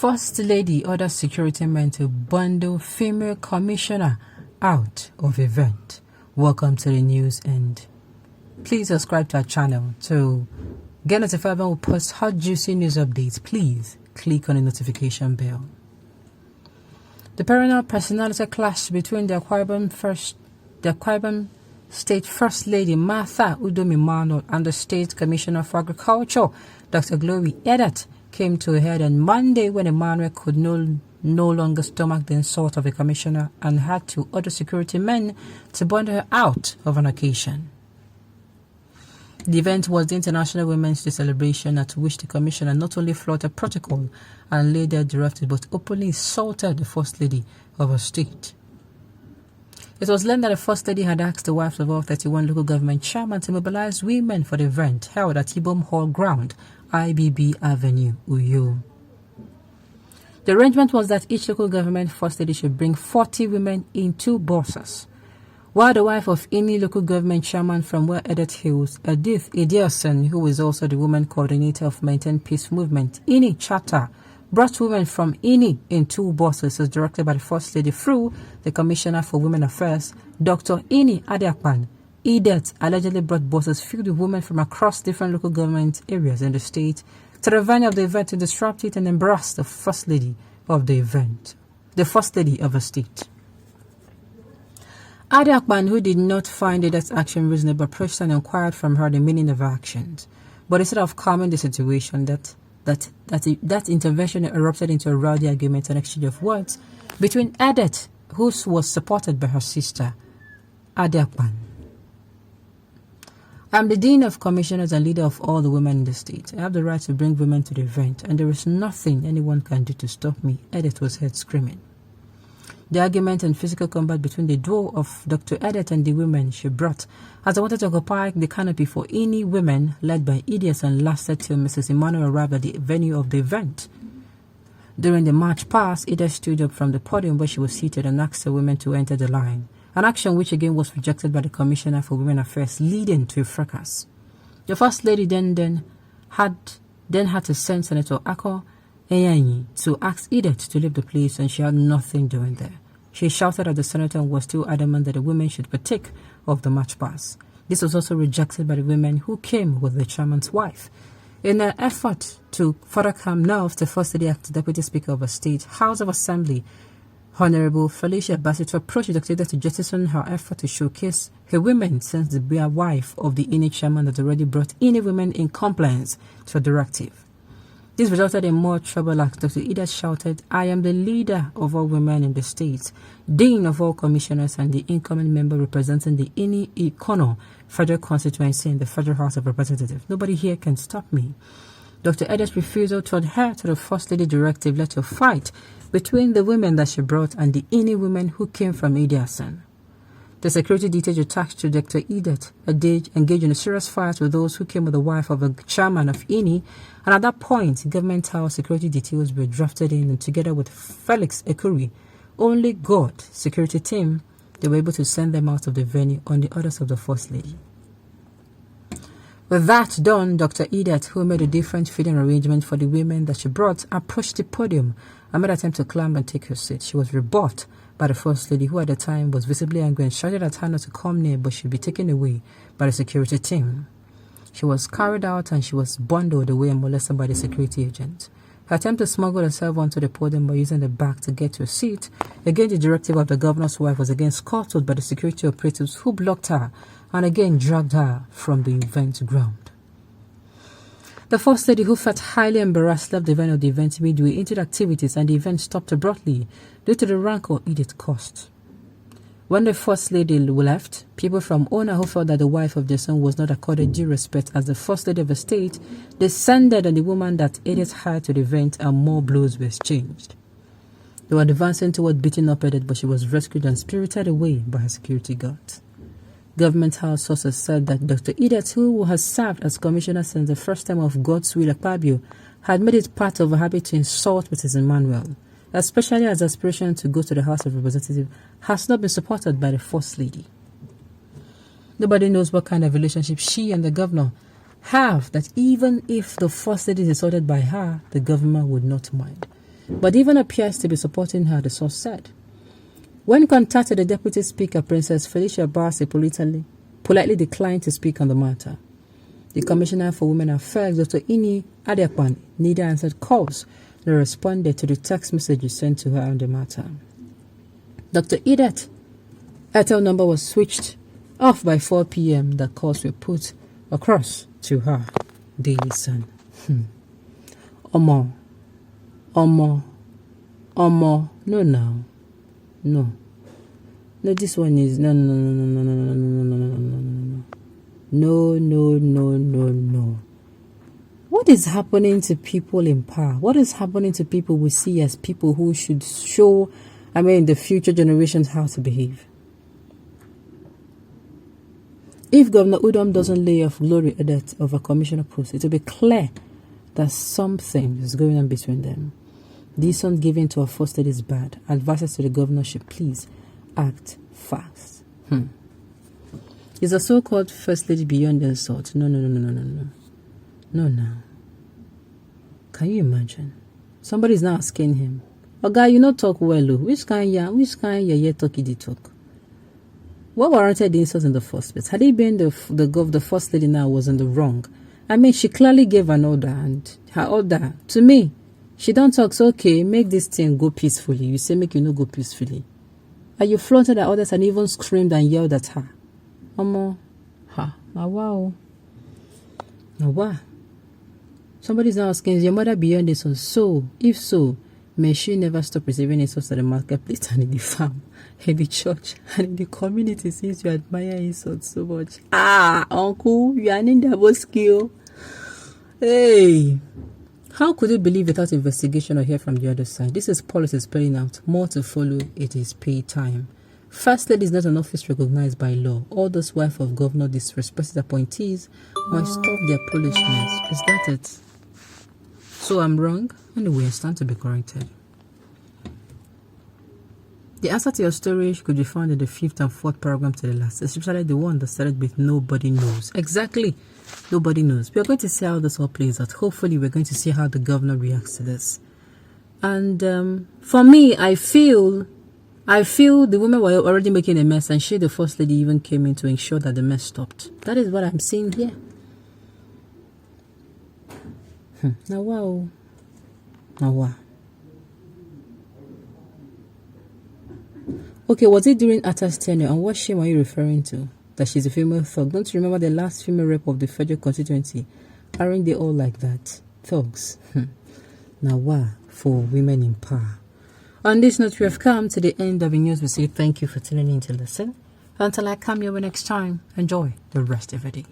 First Lady orders security men to bundle female commissioner out of event. Welcome to the news, and please subscribe to our channel to get notified when we post hot juicy news updates. Please click on the notification bell. The perennial personality clash between the Akwa Ibom State First Lady Martha Udom Emmanuel and the State Commissioner for Agriculture, Dr. Glory Edat, came to a head on Monday when Emmanuel could no longer stomach the insult of a commissioner and had to order security men to bundle her out of an occasion. The event was the International Women's Day celebration, at which the commissioner not only flouted protocol and laid out directives but openly insulted the First Lady of her state. It was learned that the First Lady had asked the wives of all 31 local government chairmen to mobilize women for the event held at Ibom Hall Ground, IBB Avenue, Uyo. The arrangement was that each local government First Lady should bring 40 women in 2 buses, while the wife of any local government chairman from where Edet Hills, Edith Idiosen, who is also the woman coordinator of Maintain Peace Movement, Ini Chata, brought women from Ini in 2 buses as directed by the First Lady through the Commissioner for Women Affairs, Dr. Ini Adiakpan. Edet allegedly brought buses filled with women from across different local government areas in the state to the venue of the event to disrupt it and embarrass the First Lady of the event, the First Lady of a state. Adiakpan, who did not find Edet's action reasonable, approached and inquired from her the meaning of her actions. But instead of calming the situation, that intervention erupted into a rowdy argument and exchange of words between Edet, who was supported by her sister, Adiakpan. I'm the Dean of Commissioners and leader of all the women in the state. I have the right to bring women to the event, and there is nothing anyone can do to stop me, Edet was heard screaming. The argument and physical combat between the duo of Dr. Edet and the women she brought, as they wanted to occupy the canopy for any women, led by idiots, and lasted till Mrs. Emmanuel arrived at the venue of the event. During the march past, Edet stood up from the podium where she was seated and asked the women to enter the line, an action which again was rejected by the Commissioner for Women Affairs, leading to a fracas. The First Lady then had to send Senator Ako Enyanyi to ask Edet to leave the place, and she had nothing doing there. She shouted at the senator and was still adamant that the women should partake of the march pass. This was also rejected by the women who came with the chairman's wife. In an effort to further calm nerves, the First Lady asked the Deputy Speaker of the State House of Assembly, Honorable Felicia Bassett, to approach Dr. Edet to jettison her effort to showcase her women, since the bare wife of the INE chairman had already brought INE women in compliance to a directive. This resulted in more trouble as Dr. Edet shouted, "I am the leader of all women in the state, dean of all commissioners, and the incoming member representing the INE Ikono Federal Constituency in the Federal House of Representatives. Nobody here can stop me." Dr. Edet's refusal to adhere to the First Lady directive led to a fight between the women that she brought and the INE women who came from Idiasen. The security detail attached to Dr. Edet engaged in a serious fight with those who came with the wife of a chairman of INE, and at that point, government house security details were drafted in, and together with Felix Ekuri, only God security team, they were able to send them out of the venue on the orders of the First Lady. With that done, Dr. Edet, who made a different feeding arrangement for the women that she brought, approached the podium and made an attempt to climb and take her seat. She was rebuffed by the First Lady, who at the time was visibly angry and shouted at her not to come near but should be taken away by the security team. She was carried out and she was bundled away and molested by the security agent. Her attempt to smuggle herself onto the podium by using the back to get to a seat, again the directive of the governor's wife, was again scuttled by the security operatives who blocked her and again dragged her from the event ground. The First Lady, who felt highly embarrassed, left the venue of the event midway into the activities, and the event stopped abruptly due to the rancor Edet caused. When the First Lady left, people from Ona who felt that the wife of their son was not accorded due respect as the First Lady of the state descended on the woman that Edet hired to the event, and more blows were exchanged. They were advancing toward beating up Edet, but she was rescued and spirited away by her security guards. Government house sources said that Dr. Edet, who has served as commissioner since the first time of Godswill Akpabio, had made it part of a habit to insult Mrs. Emmanuel, especially as aspiration to go to the House of Representatives has not been supported by the First Lady. Nobody knows what kind of relationship she and the governor have, that even if the First Lady is insulted by her, the government would not mind. but even appears to be supporting her, the source said. When contacted, the Deputy Speaker, Princess Felicia Barsi, politely declined to speak on the matter. The Commissioner for Women Affairs, Dr. Ini Adepan, neither answered calls nor responded to the text messages sent to her on the matter. Dr. Edith Airtel number was switched off by 4 p.m. The calls were put across to her. Daily Sun. Omo. No now. No, this one is no. What is happening to people in power? What is happening to people we see as people who should show, the future generations how to behave? If Governor Udom doesn't lay off Glory Edet of a commissioner post, it will be clear that something is going on between them. The son given to a first lady is bad. Advices to the governorship, please act fast. Is a so-called first lady beyond insult? No. No, now. Can you imagine? Somebody's now asking him, "Oh, guy, you not talk well, which kind ya talky the talk? What warranted the insult in the first place? Had he been the first lady now was in the wrong? She clearly gave an order, and her order, to me, she don't talk, so okay, make this thing go peacefully. You say make you no go peacefully. And you flaunted at others and even screamed and yelled at her. Now wow. Somebody's now asking, is your mother beyond this? So, if so, may she never stop receiving insults at the marketplace and in the farm, in the church, and in the community, since you admire insults so much. Uncle, you are in double skill. Hey. How could you believe without investigation or hear from the other side? This is policy spelling out. More to follow. It is pay time. First lady is not an office recognized by law. All those wife of governor disrespected appointees must stop their foolishness. Is that it? So I'm wrong? Anyway, I stand to be corrected. The answer to your story could be found in the 5th and 4th paragraph to the last, especially the one that started with nobody knows. Exactly. Nobody knows. We are going to see how this all plays out. Hopefully, we're going to see how the governor reacts to this. And for me, I feel the women were already making a mess, and she, the first lady, even came in to ensure that the mess stopped. That is what I'm seeing here. Now, wow. Okay, was it during Atta's tenure? And what shame are you referring to? That she's a female thug? Don't you remember the last female rep of the federal constituency? Aren't they all like that? Thugs. Now, wow, for women in power. On this note, we have come to the end of the news. We say thank you for tuning in to listen. Until I come your way next time, enjoy the rest of the day.